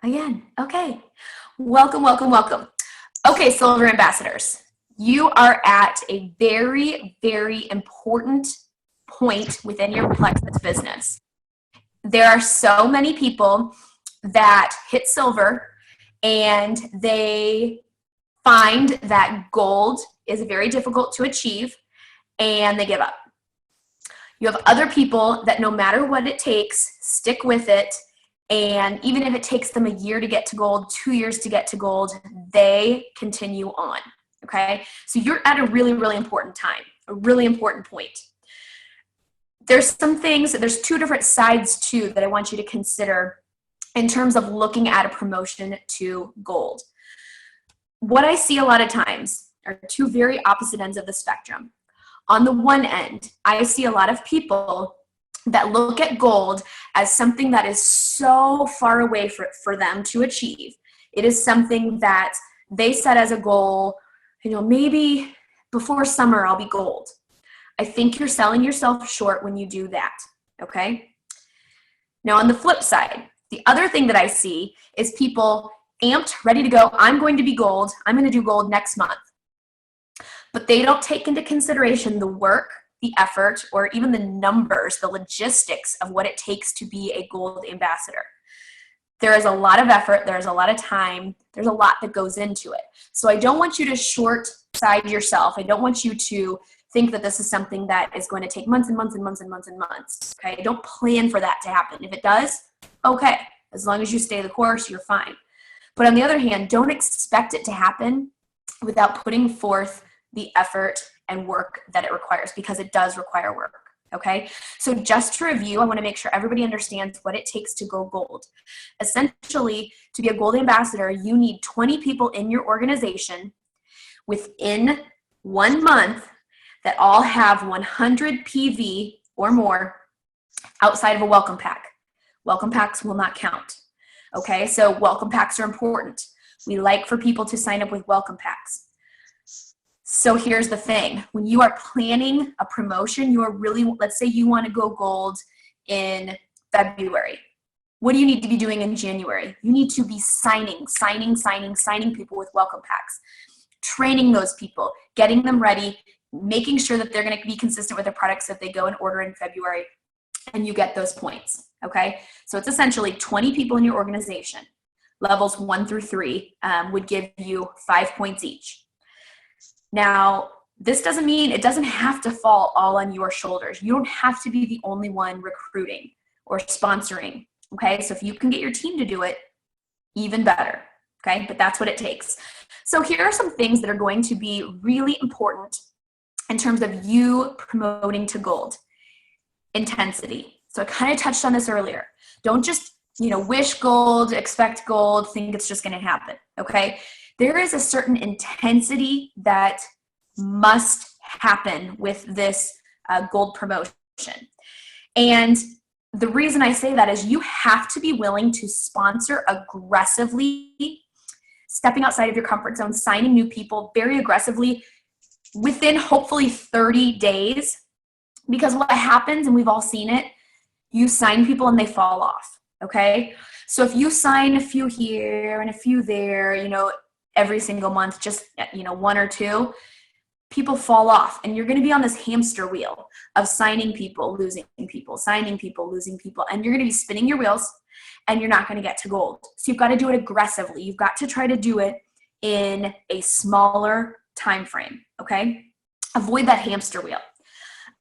Again, okay. Welcome, welcome, welcome. Okay, Silver Ambassadors, you are at a very, very important point within your Plexus business. There are so many people that hit silver and they find that gold is very difficult to achieve and they give up. You have other people that no matter what it takes, stick with it. And even if it takes them a year to get to gold, 2 years to get to gold, they continue on. Okay. So you're at a really, really important time, a really important point. There's two different sides too that I want you to consider in terms of looking at a promotion to gold. What I see a lot of times are two very opposite ends of the spectrum. On the one end, I see a lot of people that look at gold as something that is so far away for them to achieve. It is something that they set as a goal, maybe before summer I'll be gold. I think you're selling yourself short when you do that, okay? Now on the flip side, the other thing that I see is people amped, ready to go, I'm going to be gold, I'm going to do gold next month. But they don't take into consideration the work, the effort, or even the numbers, the logistics of what it takes to be a gold ambassador. There is a lot of effort, there's a lot of time, there's a lot that goes into it. So I don't want you to short side yourself. I don't want you to think that this is something that is going to take months and months and months and months and months. Okay, don't plan for that to happen. If it does, okay, as long as you stay the course, you're fine. But on the other hand, don't expect it to happen without putting forth the effort and work that it requires, because it does require work. Okay, so just to review, I want to make sure everybody understands what it takes to go gold. Essentially, to be a gold ambassador, you need 20 people in your organization within 1 month that all have 100 PV or more outside of a welcome pack. Welcome packs will not count. Okay, so welcome packs are important. We like for people to sign up with welcome packs. So here's the thing. When you are planning a promotion, you are really, let's say you want to go gold in February. What do you need to be doing in January? You need to be signing people with welcome packs, training those people, getting them ready, making sure that they're going to be consistent with their products if they go and order in February, and you get those points. Okay, so it's essentially 20 people in your organization. Levels 1 through 3 would give you 5 points each. Now, this doesn't mean it doesn't have to fall all on your shoulders. You don't have to be the only one recruiting or sponsoring. Okay, so if you can get your team to do it, even better. Okay, but that's what it takes. So here are some things that are going to be really important in terms of you promoting to gold. Intensity. So I kind of touched on this earlier. Don't just, wish gold, expect gold, think it's just going to happen. Okay. There is a certain intensity that must happen with this gold promotion. And the reason I say that is you have to be willing to sponsor aggressively, stepping outside of your comfort zone, signing new people very aggressively within hopefully 30 days. Because what happens, and we've all seen it, you sign people and they fall off, okay? So if you sign a few here and a few there, every single month, just, 1 or 2, people fall off. And you're going to be on this hamster wheel of signing people, losing people, signing people, losing people. And you're going to be spinning your wheels and you're not going to get to gold. So you've got to do it aggressively. You've got to try to do it in a smaller time frame, okay? Avoid that hamster wheel.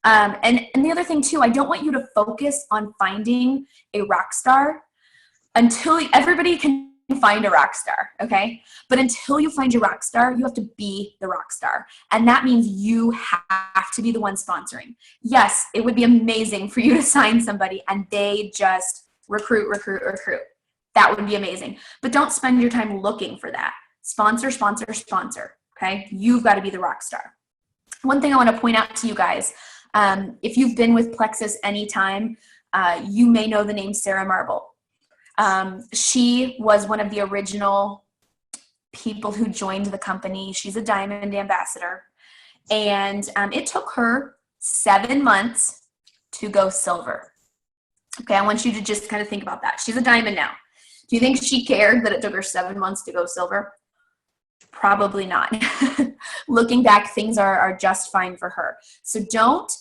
And the other thing too, I don't want you to focus on finding a rock star until everybody can find a rock star, okay? But until you find your rock star, you have to be the rock star. And that means you have to be the one sponsoring. Yes, it would be amazing for you to sign somebody and they just recruit. That would be amazing. But don't spend your time looking for that. Sponsor, okay? You've got to be the rock star. One thing I want to point out to you guys, if you've been with Plexus anytime, you may know the name Sarah Marble. She was one of the original people who joined the company. She's a diamond ambassador. And it took her 7 months to go silver. Okay, I want you to just kind of think about that. She's a diamond now. Do you think she cared that it took her 7 months to go silver? Probably not. Looking back, things are just fine for her. So don't,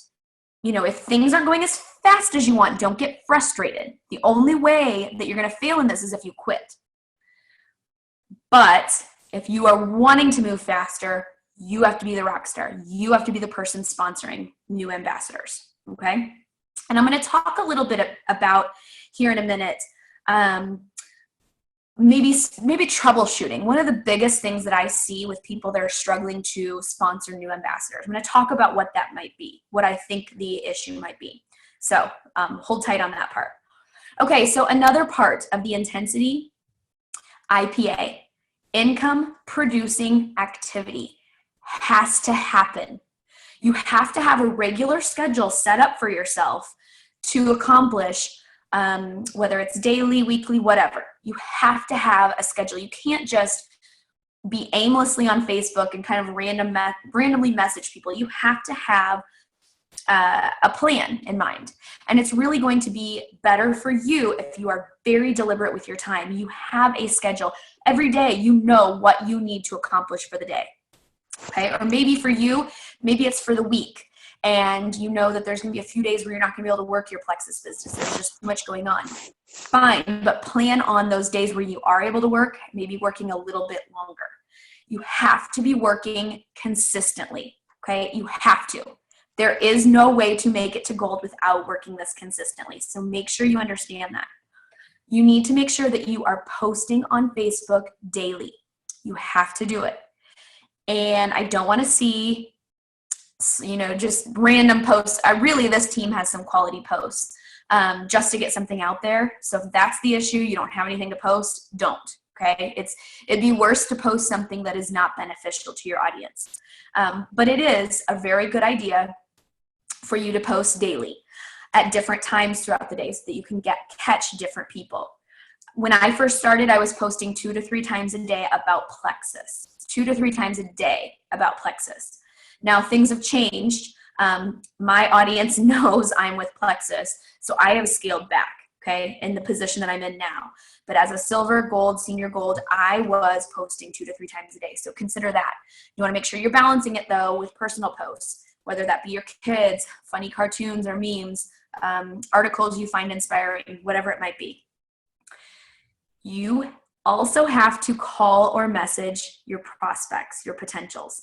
if things aren't going as fast as you want, don't get frustrated. The only way that you're going to fail in this is if you quit. But if you are wanting to move faster, you have to be the rock star. You have to be the person sponsoring new ambassadors, okay? And I'm going to talk a little bit about here in a minute, maybe troubleshooting. One of the biggest things that I see with people that are struggling to sponsor new ambassadors. I'm going to talk about what that might be, what I think the issue might be. So hold tight on that part. Okay, so another part of the intensity, IPA, income producing activity, has to happen. You have to have a regular schedule set up for yourself to accomplish, whether it's daily, weekly, whatever. You have to have a schedule. You can't just be aimlessly on Facebook and kind of randomly message people. You have to have a plan in mind. And it's really going to be better for you if you are very deliberate with your time. You have a schedule. Every day you know what you need to accomplish for the day. Okay? Or maybe for you, maybe it's for the week. And you know that there's going to be a few days where you're not going to be able to work your Plexus business. There's just too much going on. Fine, but plan on those days where you are able to work, maybe working a little bit longer. You have to be working consistently, okay? You have to. There is no way to make it to gold without working this consistently. So make sure you understand that. You need to make sure that you are posting on Facebook daily. You have to do it. And I don't want to see, just random posts. This team has some quality posts just to get something out there. So if that's the issue, you don't have anything to post, don't. Okay, it'd be worse to post something that is not beneficial to your audience. But it is a very good idea for you to post daily at different times throughout the day so that you can catch different people. When I first started, I was posting 2 to 3 times a day about Plexus. 2 to 3 times a day about Plexus. Now things have changed. My audience knows I'm with Plexus, so I have scaled back, okay, in the position that I'm in now. But as a silver, gold, senior gold, I was posting 2 to 3 times a day. So consider that. You want to make sure you're balancing it though with personal posts, whether that be your kids, funny cartoons or memes, articles you find inspiring, whatever it might be. You also have to call or message your prospects, your potentials.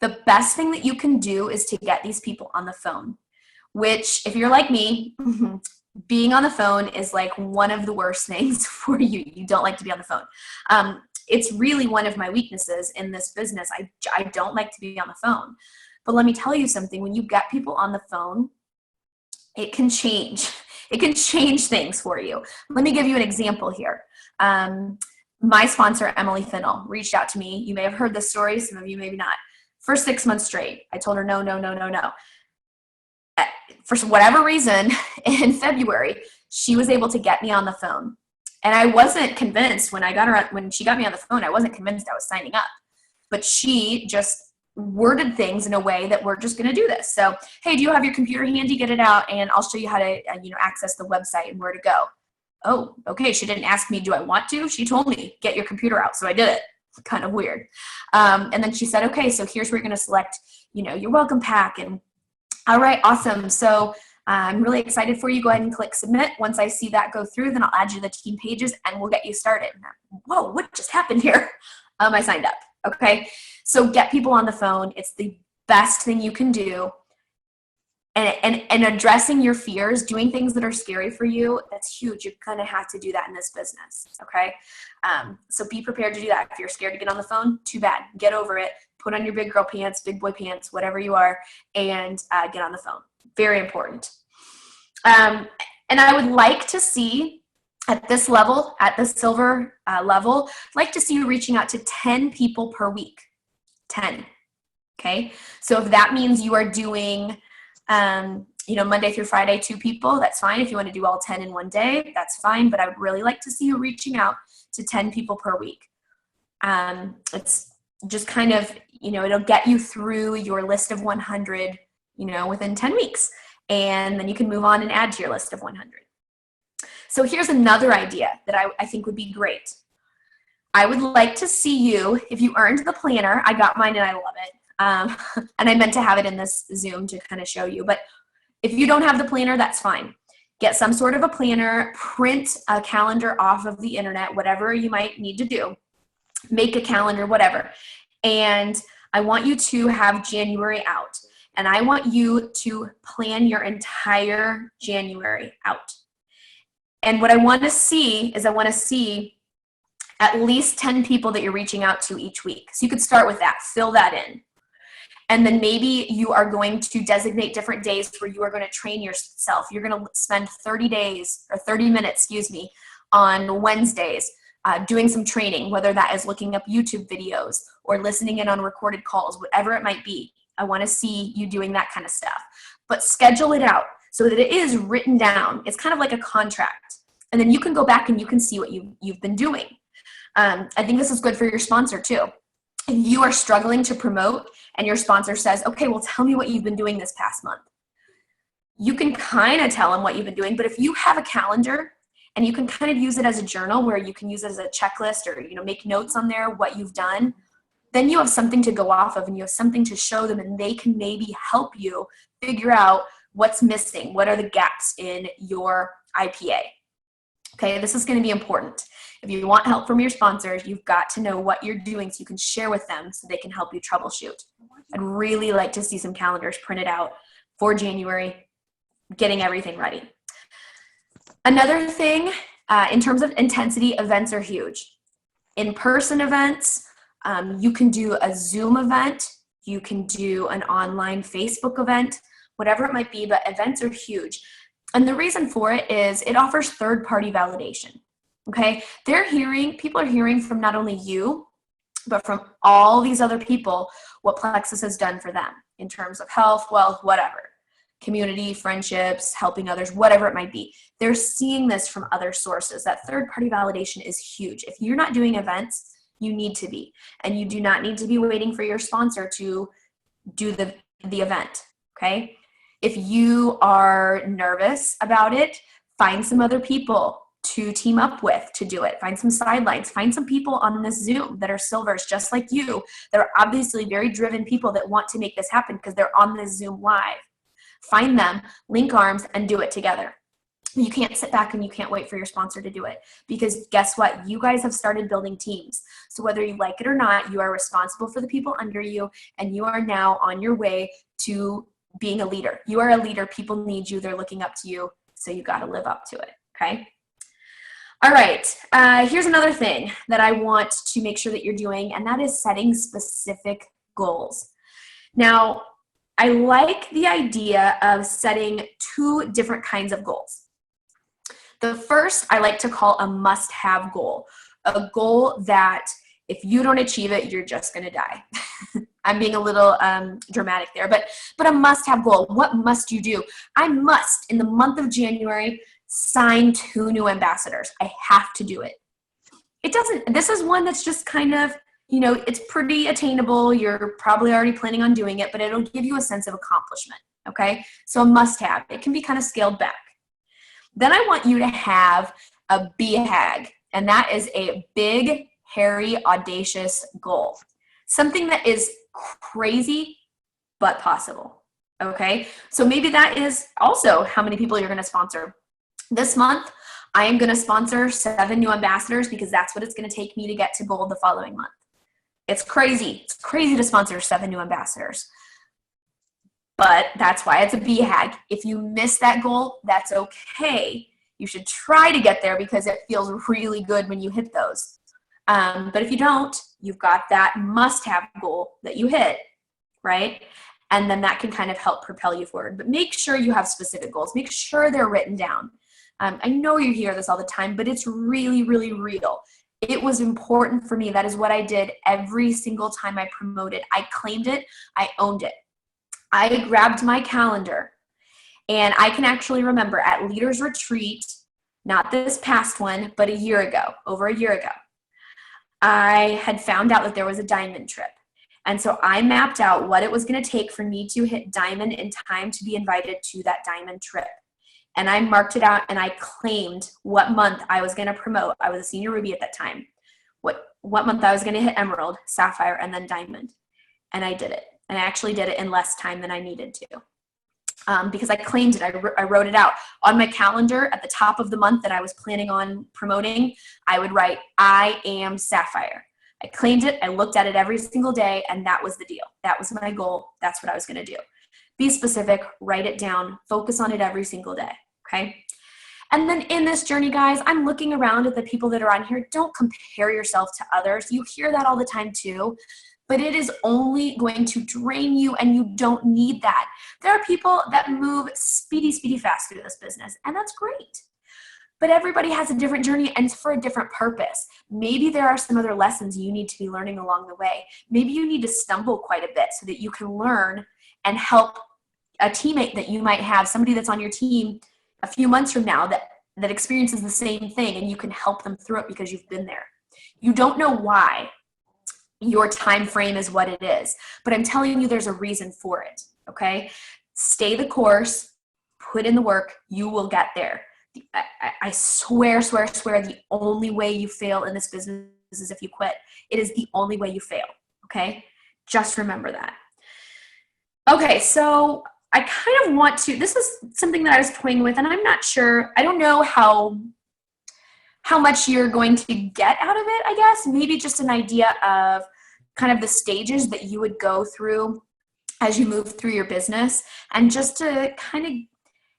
The best thing that you can do is to get these people on the phone, which if you're like me, being on the phone is like one of the worst things for you. You don't like to be on the phone. It's really one of my weaknesses in this business. I don't like to be on the phone. But let me tell you something. When you get people on the phone, it can change. It can change things for you. Let me give you an example here. My sponsor, Emily Finnell, reached out to me. You may have heard this story. Some of you maybe not. For 6 months straight, I told her no. For whatever reason, in February, she was able to get me on the phone. And I wasn't convinced when she got me on the phone, I wasn't convinced I was signing up. But she just worded things in a way that we're just going to do this. So, hey, do you have your computer handy? Get it out, and I'll show you how to access the website and where to go. Oh, okay. She didn't ask me, do I want to? She told me, get your computer out. So I did it. Kind of weird. And then she said, okay, so here's where you're going to select, your welcome pack. And all right, awesome. So I'm really excited for you. Go ahead and click submit. Once I see that go through, then I'll add you to the team pages and we'll get you started. Whoa, what just happened here? I signed up. Okay. So get people on the phone. It's the best thing you can do. And addressing your fears, doing things that are scary for you, that's huge. You're going to have to do that in this business, okay? So be prepared to do that. If you're scared to get on the phone, too bad. Get over it. Put on your big girl pants, big boy pants, whatever you are, and get on the phone. Very important. And I would like to see at this level, at the silver level, I'd like to see you reaching out to 10 people per week. 10, okay? So if that means you are doing Monday through Friday, 2 people, that's fine. If you want to do all 10 in one day, that's fine. But I would really like to see you reaching out to 10 people per week. It's just kind of, it'll get you through your list of 100, within 10 weeks. And then you can move on and add to your list of 100. So here's another idea that I think would be great. I would like to see you, if you earned the planner, I got mine and I love it. And I meant to have it in this Zoom to kind of show you, but if you don't have the planner, that's fine. Get some sort of a planner, print a calendar off of the internet, whatever you might need to do, make a calendar, whatever. And I want you to have January out, and I want you to plan your entire January out. And what I want to see is I want to see at least 10 people that you're reaching out to each week. So you could start with that, fill that in. And then maybe you are going to designate different days where you are going to train yourself. You're going to spend 30 minutes, on Wednesdays doing some training, whether that is looking up YouTube videos or listening in on recorded calls, whatever it might be. I want to see you doing that kind of stuff. But schedule it out so that it is written down. It's kind of like a contract. And then you can go back and you can see what you've been doing. I think this is good for your sponsor too. If you are struggling to promote and your sponsor says, okay, well, tell me what you've been doing this past month. You can kind of tell them what you've been doing, but if you have a calendar and you can kind of use it as a journal where you can use it as a checklist or, make notes on there, what you've done, then you have something to go off of and you have something to show them, and they can maybe help you figure out what's missing. What are the gaps in your IPA? Okay, this is going to be important. If you want help from your sponsors, you've got to know what you're doing so you can share with them so they can help you troubleshoot. I'd really like to see some calendars printed out for January, getting everything ready. Another thing, in terms of intensity, events are huge. In-person events, you can do a Zoom event, you can do an online Facebook event, whatever it might be, but events are huge. And the reason for it is it offers third-party validation. Okay, people are hearing from not only you, but from all these other people what Plexus has done for them in terms of health, wealth, whatever, community, friendships, helping others, whatever it might be. They're seeing this from other sources. That third-party validation is huge. If you're not doing events, you need to be, and you do not need to be waiting for your sponsor to do the event. Okay, if you are nervous about it, find some other people to team up with to do it. Find some sidelines. Find some people on this Zoom that are silvers just like you, that are obviously very driven people that want to make this happen because they're on this Zoom live. Find them, link arms, and do it together. You can't sit back and you can't wait for your sponsor to do it, because guess what? You guys have started building teams. So whether you like it or not, you are responsible for the people under you, and you are now on your way to being a leader. You are a leader. People need you. They're looking up to you. So you got to live up to it. Okay. All right, here's another thing that I want to make sure that you're doing, and that is setting specific goals. Now, I like the idea of setting two different kinds of goals. The first I like to call a must-have goal, a goal that if you don't achieve it, you're just going to die. I'm being a little dramatic there, but a must-have goal. What must you do? I must, in the month of January, sign 2 new ambassadors. I have to do it. This is one that's just kind of, it's pretty attainable. You're probably already planning on doing it, but it'll give you a sense of accomplishment. Okay. So a must have. It can be kind of scaled back. Then I want you to have a BHAG, and that is a big, hairy, audacious goal. Something that is crazy, but possible. Okay. So maybe that is also how many people you're going to sponsor. This month, I am going to sponsor 7 new ambassadors because that's what it's going to take me to get to gold the following month. It's crazy. It's crazy to sponsor 7 new ambassadors. But that's why it's a BHAG. If you miss that goal, that's okay. You should try to get there because it feels really good when you hit those. But if you don't, you've got that must-have goal that you hit, right? And then that can kind of help propel you forward. But make sure you have specific goals. Make sure they're written down. I know you hear this all the time, but it's really, really real. It was important for me. That is what I did every single time I promoted. I claimed it. I owned it. I grabbed my calendar, and I can actually remember at Leaders Retreat, not this past one, but over a year ago, I had found out that there was a diamond trip. And so I mapped out what it was going to take for me to hit diamond in time to be invited to that diamond trip. and I marked it out and I claimed what month I was going to promote. I was a senior Ruby at that time. What month I was going to hit Emerald, Sapphire, and then Diamond. And I did it. And I actually did it in less time than I needed to. Because I claimed it. I wrote it out on my calendar at the top of the month that I was planning on promoting. I would write, I am Sapphire. I claimed it. I looked at it every single day, and that was the deal. That was my goal. That's what I was going to do. Be specific, write it down, focus on it every single day. Okay. And then in this journey, guys, I'm looking around at the people that are on here. Don't compare yourself to others. You hear that all the time too, but it is only going to drain you, and you don't need that. There are people that move speedy fast through this business, and that's great. But everybody has a different journey, and it's for a different purpose. Maybe there are some other lessons you need to be learning along the way. Maybe you need to stumble quite a bit so that you can learn and help a teammate that you might have, somebody that's on your team a few months from now that experiences the same thing, and you can help them through it because you've been there. You don't know why your time frame is what it is, but I'm telling you there's a reason for it, okay? Stay the course, put in the work, you will get there. I swear, the only way you fail in this business is if you quit. It is the only way you fail, okay? Just remember that. Okay, so I kind of want to, this is something that I was toying with, and I'm not sure, I don't know how much you're going to get out of it, I guess. Maybe just an idea of kind of the stages that you would go through as you move through your business, and just to kind of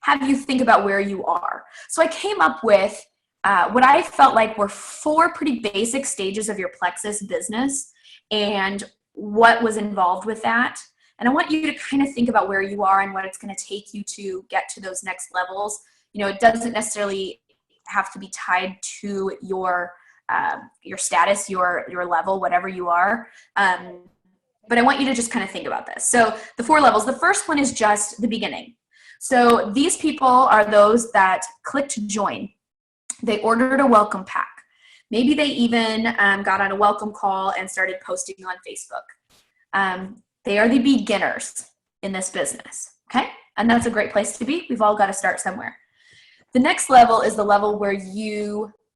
have you think about where you are. So I came up with what I felt like were 4 pretty basic stages of your Plexus business and what was involved with that. And I want you to kind of think about where you are and what it's going to take you to get to those next levels. You know, it doesn't necessarily have to be tied to your status, your level, whatever you are. But I want you to just kind of think about this. So the 4 levels, the first one is just the beginning. So these people are those that clicked join. They ordered a welcome pack. Maybe they even got on a welcome call and started posting on Facebook. They are the beginners in this business, okay? And that's a great place to be. We've all got to start somewhere. The next level is the level where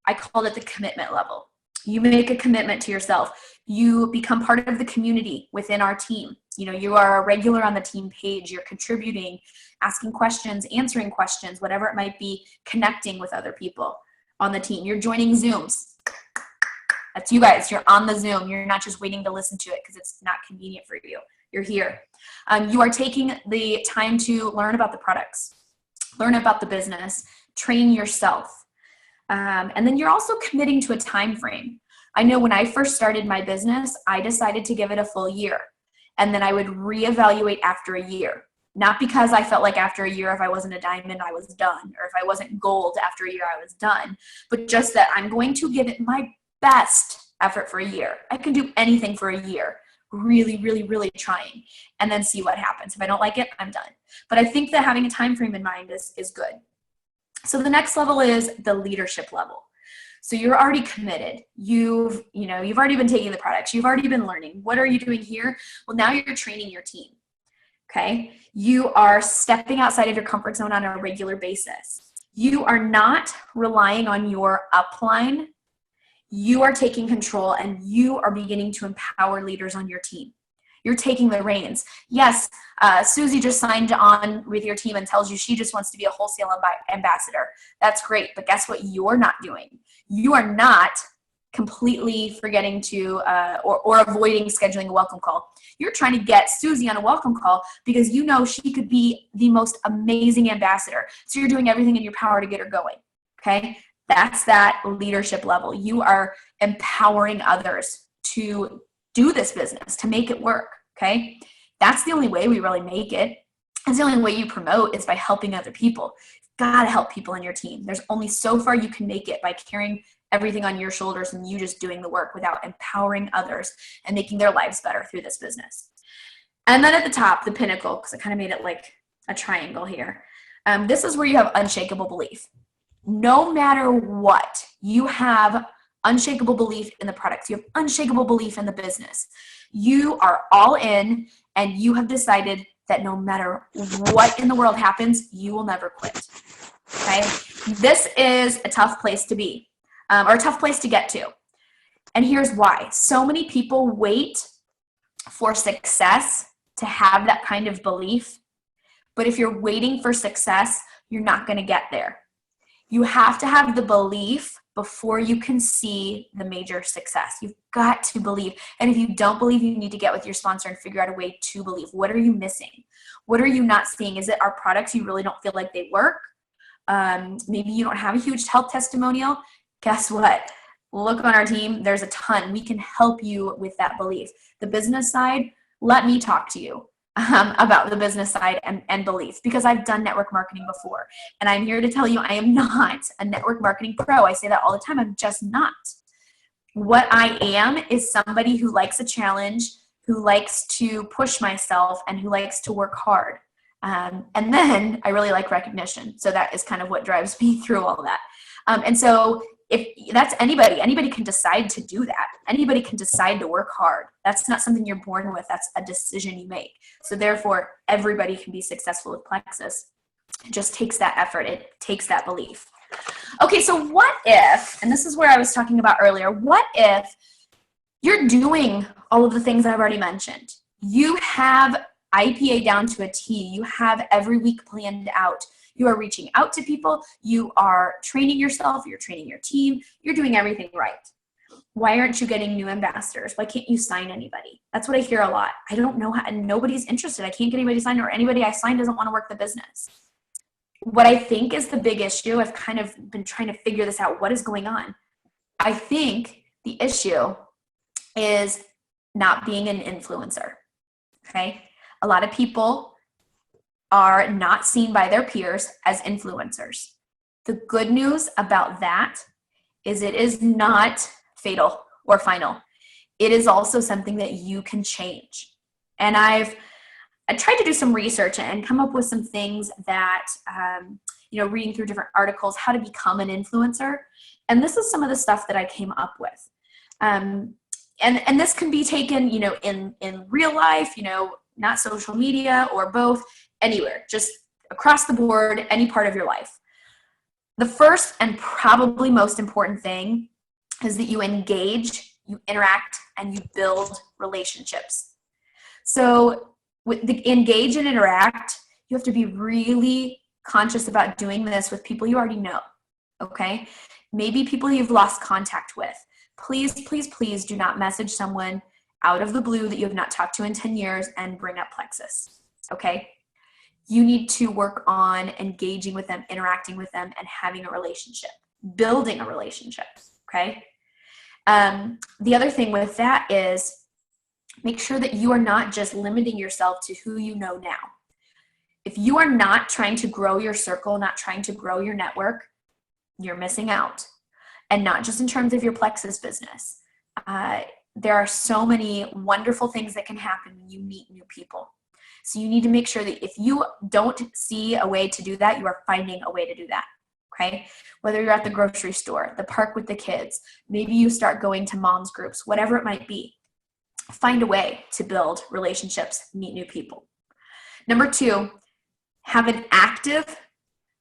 I call it the commitment level. You make a commitment to yourself. You become part of the community within our team. You know, you are a regular on the team page. You're contributing, asking questions, answering questions, whatever it might be, connecting with other people on the team. You're joining Zooms. That's you guys. You're on the Zoom. You're not just waiting to listen to it because it's not convenient for you. You're here. You are taking the time to learn about the products, learn about the business, train yourself. And then you're also committing to a time frame. I know when I first started my business, I decided to give it a full year. And then I would reevaluate after a year. Not because I felt like after a year, if I wasn't a diamond, I was done. Or if I wasn't gold after a year, I was done. But just that I'm going to give it my best effort for a year. I can do anything for a year. Really trying, and then see what happens. If I don't like it, I'm done. But I think that having a time frame in mind is good. So the next level is the leadership level. So you're already committed. You've already been taking the products. You've already been learning. What are you doing here? Well, now you're training your team. Okay? You are stepping outside of your comfort zone on a regular basis. You are not relying on your upline. You are taking control, and you are beginning to empower leaders on your team. You're taking the reins. Yes, Susie just signed on with your team and tells you she just wants to be a wholesale ambassador. That's great, but guess what you're not doing? You are not completely forgetting to or avoiding scheduling a welcome call. You're trying to get Susie on a welcome call because you know she could be the most amazing ambassador. So you're doing everything in your power to get her going, okay? That's that leadership level. You are empowering others to do this business, to make it work, okay? That's the only way we really make it. That's the only way you promote is by helping other people. You've got to help people in your team. There's only so far you can make it by carrying everything on your shoulders and you just doing the work without empowering others and making their lives better through this business. And then at the top, the pinnacle, because I kind of made it like a triangle here. This is where you have unshakable belief. No matter what, you have unshakable belief in the products. You have unshakable belief in the business. You are all in, and you have decided that no matter what in the world happens, you will never quit. Okay. This is a tough place to be, or a tough place to get to. And here's why. So many people wait for success to have that kind of belief. But if you're waiting for success, you're not going to get there. You have to have the belief before you can see the major success. You've got to believe. And if you don't believe, you need to get with your sponsor and figure out a way to believe. What are you missing? What are you not seeing? Is it our products you really don't feel like they work? Maybe you don't have a huge health testimonial. Guess what? Look on our team. There's a ton. We can help you with that belief. The business side, let me talk to you about the business side and belief, because I've done network marketing before. And I'm here to tell you, I am not a network marketing pro. I say that all the time. I'm just not. What I am is somebody who likes a challenge, who likes to push myself, and who likes to work hard. And then I really like recognition. So that is kind of what drives me through all that. And so if that's anybody can decide to do that. Anybody can decide to work hard. That's not something you're born with. That's a decision you make. So therefore, everybody can be successful with Plexus. It just takes that effort. It takes that belief. Okay, so what if, and this is where I was talking about earlier, what if you're doing all of the things I've already mentioned? You have IPA down to a T. You have every week planned out. You are reaching out to people. You are training yourself. You're training your team. You're doing everything right. Why aren't you getting new ambassadors? Why can't you sign anybody? That's what I hear a lot. I don't know how, and nobody's interested. I can't get anybody signed, or anybody I sign doesn't want to work the business. What I think is the big issue, I've kind of been trying to figure this out. What is going on? I think the issue is not being an influencer. Okay. A lot of people are not seen by their peers as influencers. The good news about that is it is not fatal or final. It is also something that you can change. And I tried to do some research and come up with some things that, reading through different articles, how to become an influencer. And this is some of the stuff that I came up with. And this can be taken, in real life, not social media or both, anywhere, just across the board, any part of your life. The first and probably most important thing is that you engage, you interact, and you build relationships. So with the engage and interact, you have to be really conscious about doing this with people you already know, okay? Maybe people you've lost contact with. Please, please, please do not message someone out of the blue that you have not talked to in 10 years and bring up Plexus, okay? You need to work on engaging with them, interacting with them, and having a relationship, building a relationship, okay? The other thing with that is make sure that you are not just limiting yourself to who you know now. If you are not trying to grow your circle, not trying to grow your network, you're missing out. And not just in terms of your Plexus business. There are so many wonderful things that can happen when you meet new people. So you need to make sure that if you don't see a way to do that, you are finding a way to do that, okay? Whether you're at the grocery store, the park with the kids, maybe you start going to moms groups, whatever it might be. Find a way to build relationships, meet new people. Number 2, have an active,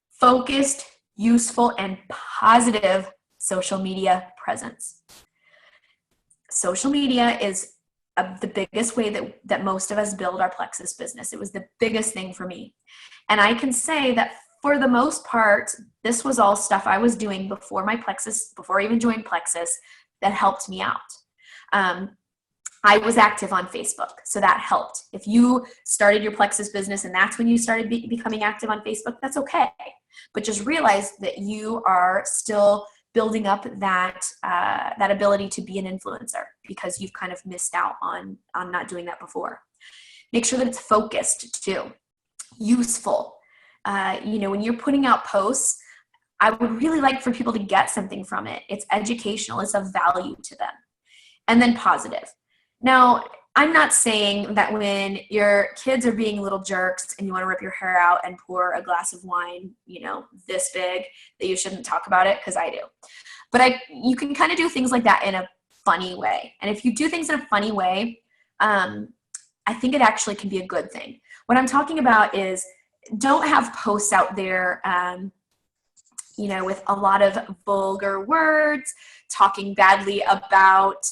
focused, useful, and positive social media presence. Social media is the biggest way that most of us build our Plexus business. It was the biggest thing for me. And I can say that for the most part, this was all stuff I was doing before I even joined Plexus, that helped me out. I was active on Facebook, so that helped. If you started your Plexus business and that's when you started becoming active on Facebook, that's okay. But just realize that you are still building up that ability to be an influencer, because you've kind of missed out on not doing that before. Make sure that it's focused too, useful. When you're putting out posts, I would really like for people to get something from it. It's educational, it's of value to them. And then positive. Now, I'm not saying that when your kids are being little jerks and you want to rip your hair out and pour a glass of wine, this big, that you shouldn't talk about it, because I do. But you can kind of do things like that in a funny way. And if you do things in a funny way, I think it actually can be a good thing. What I'm talking about is, don't have posts out there with a lot of vulgar words, talking badly about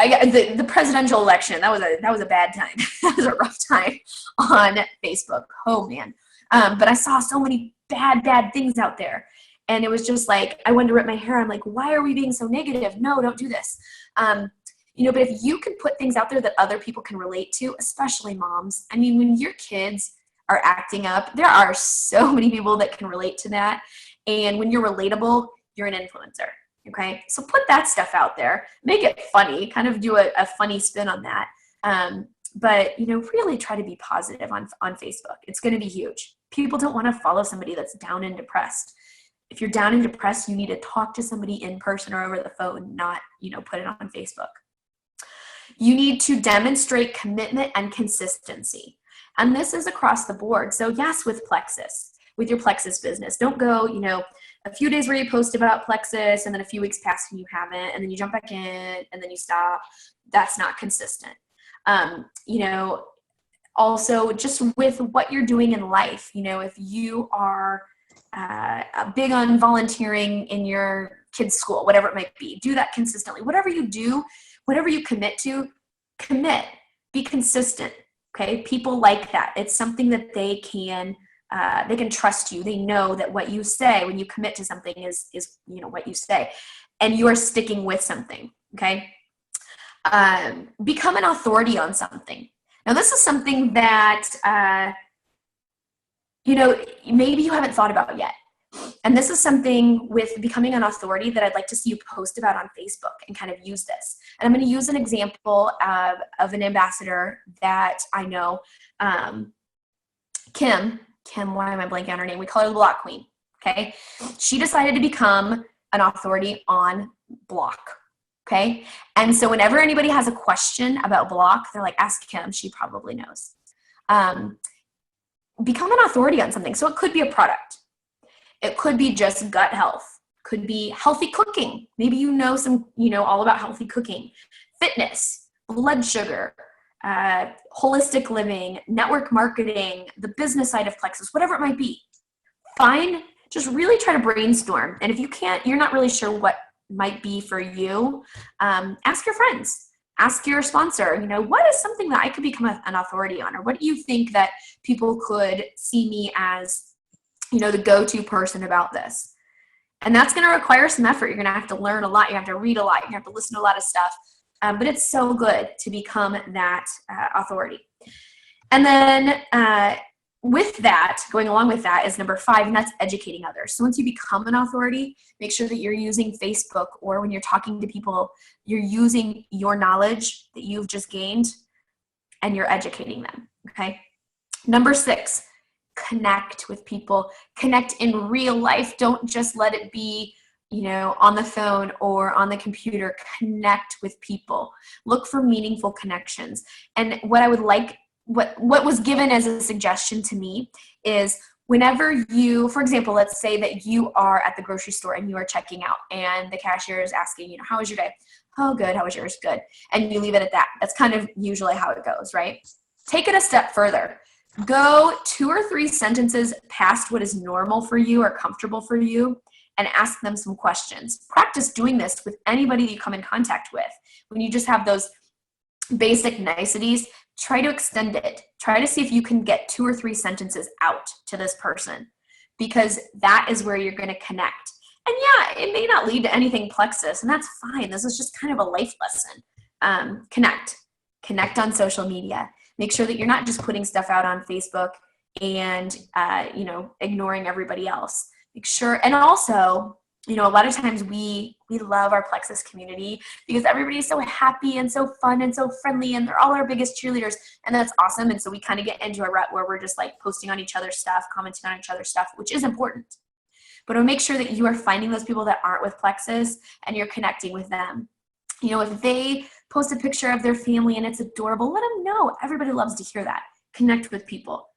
the presidential election. That was a bad time. That was a rough time on Facebook. Oh man. But I saw so many bad things out there. And it was just like, I wanted to rip my hair. I'm like, why are we being so negative? No, don't do this. But if you can put things out there that other people can relate to, especially moms, I mean, when your kids are acting up, there are so many people that can relate to that. And when you're relatable, you're an influencer. Okay. So put that stuff out there, make it funny, kind of do a funny spin on that. But really try to be positive on Facebook. It's going to be huge. People don't want to follow somebody that's down and depressed. If you're down and depressed, you need to talk to somebody in person or over the phone, not, put it on Facebook. You need to demonstrate commitment and consistency. And this is across the board. So yes, with your Plexus business, don't go, a few days where you post about Plexus and then a few weeks pass and you haven't, and then you jump back in and then you stop. That's not consistent. Also just with what you're doing in life, if you are big on volunteering in your kids' school, whatever it might be, do that consistently. Whatever you do, whatever you commit to, be consistent. Okay. People like that. It's something that they can trust you. They know that what you say when you commit to something is what you say, and you are sticking with something. Okay. Become an authority on something. Now, this is something that, maybe you haven't thought about yet. And this is something with becoming an authority that I'd like to see you post about on Facebook and kind of use this. And I'm going to use an example of an ambassador that I know, Kim, why am I blanking on her name? We call her the Block Queen. Okay. She decided to become an authority on Block. Okay. And so whenever anybody has a question about Block, they're like, ask Kim. She probably knows. Become an authority on something. So it could be a product. It could be just gut health. Could be healthy cooking. Maybe all about healthy cooking, fitness, blood sugar, holistic living, network marketing, the business side of Plexus, whatever it might be. Just really try to brainstorm. And if you're not really sure what might be for you, ask your friends, ask your sponsor, what is something that I could become an authority on? Or what do you think that people could see me as, the go-to person about this? And that's going to require some effort. You're going to have to learn a lot. You have to read a lot. You have to listen to a lot of stuff. But it's so good to become that authority. And then with that, going along with that is number 5, and that's educating others. So once you become an authority, make sure that you're using Facebook, or when you're talking to people, you're using your knowledge that you've just gained and you're educating them. Okay. Number 6, connect with people. Connect in real life. Don't just let it be on the phone or on the computer. Connect with people. Look for meaningful connections. And what I would like, what was given as a suggestion to me is whenever you, for example, let's say that you are at the grocery store and you are checking out and the cashier is asking, how was your day? Oh, good. How was yours? Good. And you leave it at that. That's kind of usually how it goes, right? Take it a step further. Go 2 or 3 sentences past what is normal for you or comfortable for you and ask them some questions. Practice doing this with anybody that you come in contact with. When you just have those basic niceties, try to extend it. Try to see if you can get 2 or 3 sentences out to this person, because that is where you're going to connect. And yeah, it may not lead to anything Plexus, and that's fine. This is just kind of a life lesson. Connect on social media. Make sure that you're not just putting stuff out on Facebook and, ignoring everybody else. Make sure, and also, a lot of times we love our Plexus community because everybody is so happy and so fun and so friendly, and they're all our biggest cheerleaders, and that's awesome. And so we kind of get into a rut where we're just like posting on each other's stuff, commenting on each other's stuff, which is important. But make sure that you are finding those people that aren't with Plexus and you're connecting with them. If they post a picture of their family and it's adorable, let them know. Everybody loves to hear that. Connect with people.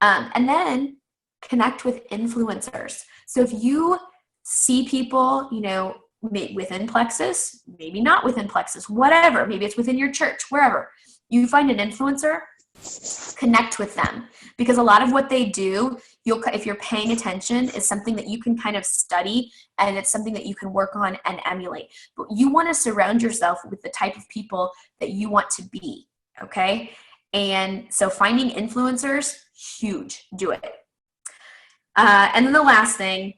And then connect with influencers. So if you see people, within Plexus, maybe not within Plexus, whatever, maybe it's within your church, wherever, you find an influencer, Connect with them, because a lot of what they do, if you're paying attention, is something that you can kind of study, and it's something that you can work on and emulate. But you want to surround yourself with the type of people that you want to be, okay? And so finding influencers, huge, do it. And then the last thing,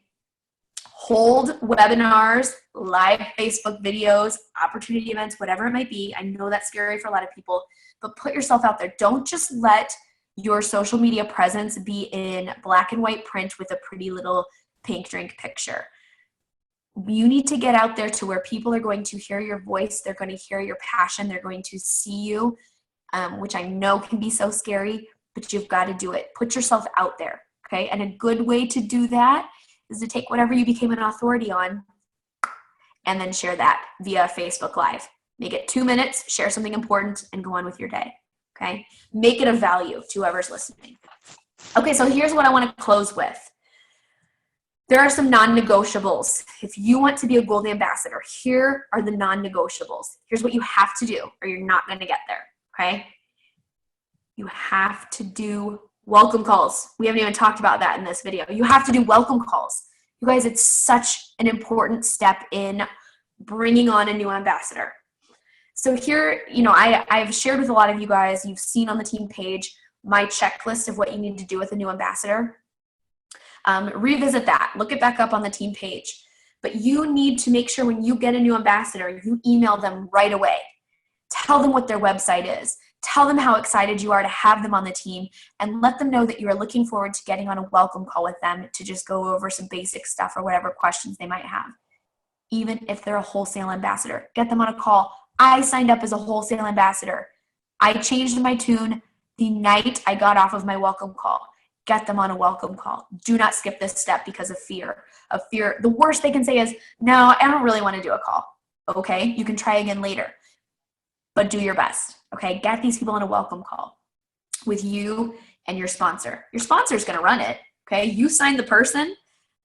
hold webinars, live Facebook videos, opportunity events, whatever it might be. I know that's scary for a lot of people, but put yourself out there. Don't just let your social media presence be in black and white print with a pretty little pink drink picture. You need to get out there to where people are going to hear your voice. They're going to hear your passion. They're going to see you, which I know can be so scary, but you've got to do it. Put yourself out there, okay? And a good way to do that is to take whatever you became an authority on and then share that via Facebook Live. Make it 2 minutes, share something important, and go on with your day, okay? Make it of value to whoever's listening. Okay, so here's what I want to close with. There are some non-negotiables. If you want to be a Gold Ambassador, here are the non-negotiables. Here's what you have to do, or you're not going to get there, okay? You have to do welcome calls. We haven't even talked about that in this video. You have to do welcome calls. You guys, it's such an important step in bringing on a new ambassador. So here, I've shared with a lot of you guys, you've seen on the team page, my checklist of what you need to do with a new ambassador. Revisit that, look it back up on the team page. But you need to make sure when you get a new ambassador, you email them right away. Tell them what their website is. Tell them how excited you are to have them on the team, and let them know that you are looking forward to getting on a welcome call with them to just go over some basic stuff or whatever questions they might have. Even if they're a wholesale ambassador, get them on a call. I signed up as a wholesale ambassador. I changed my tune the night I got off of my welcome call. Get them on a welcome call. Do not skip this step because of fear. The worst they can say is, no, I don't really want to do a call. Okay, you can try again later, but do your best. Okay, get these people on a welcome call with you and your sponsor. Your sponsor is going to run it. Okay, you sign the person,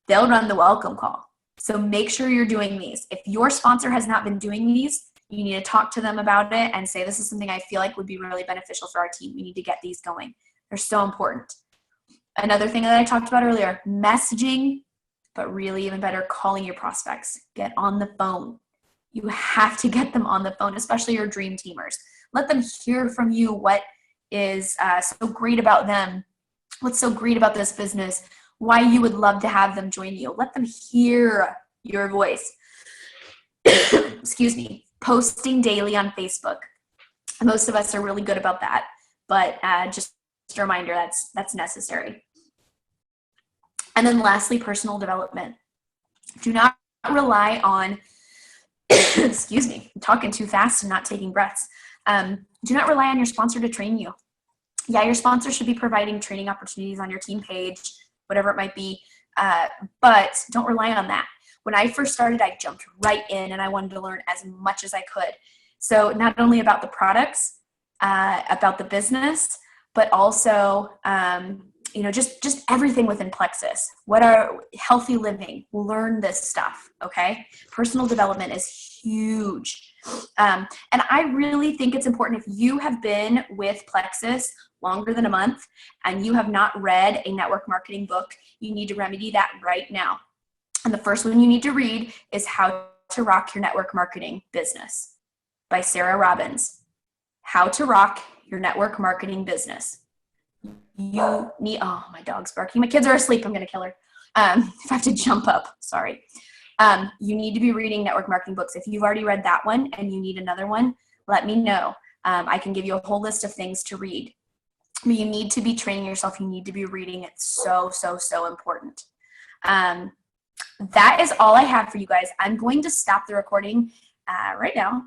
they'll run the welcome call. So make sure you're doing these. If your sponsor has not been doing these, you need to talk to them about it and say, this is something I feel like would be really beneficial for our team. We need to get these going. They're so important. Another thing that I talked about earlier, messaging, but really even better, calling your prospects. Get on the phone. You have to get them on the phone, especially your dream teamers. Let them hear from you what is so great about them, what's so great about this business, why you would love to have them join you. Let them hear your voice. Excuse me. Posting daily on Facebook. Most of us are really good about that, but just a reminder, that's necessary. And then lastly, personal development. Do not rely on, excuse me, I'm talking too fast and not taking breaths. Do not rely on your sponsor to train you. Yeah, your sponsor should be providing training opportunities on your team page, whatever it might be, but don't rely on that. When I first started, I jumped right in and I wanted to learn as much as I could. So not only about the products, about the business, but also, just everything within Plexus. What are healthy living? Learn this stuff, okay? Personal development is huge. And I really think it's important, if you have been with Plexus longer than a month and you have not read a network marketing book, you need to remedy that right now. And the first one you need to read is How to Rock Your Network Marketing Business by Sarah Robbins. How to Rock Your Network Marketing Business. You need, oh, my dog's barking. My kids are asleep. I'm going to kill her. If I have to jump up, sorry. You need to be reading network marketing books. If you've already read that one and you need another one, let me know. I can give you a whole list of things to read. But you need to be training yourself. You need to be reading. It's so, so, so important. That is all I have for you guys. I'm going to stop the recording right now.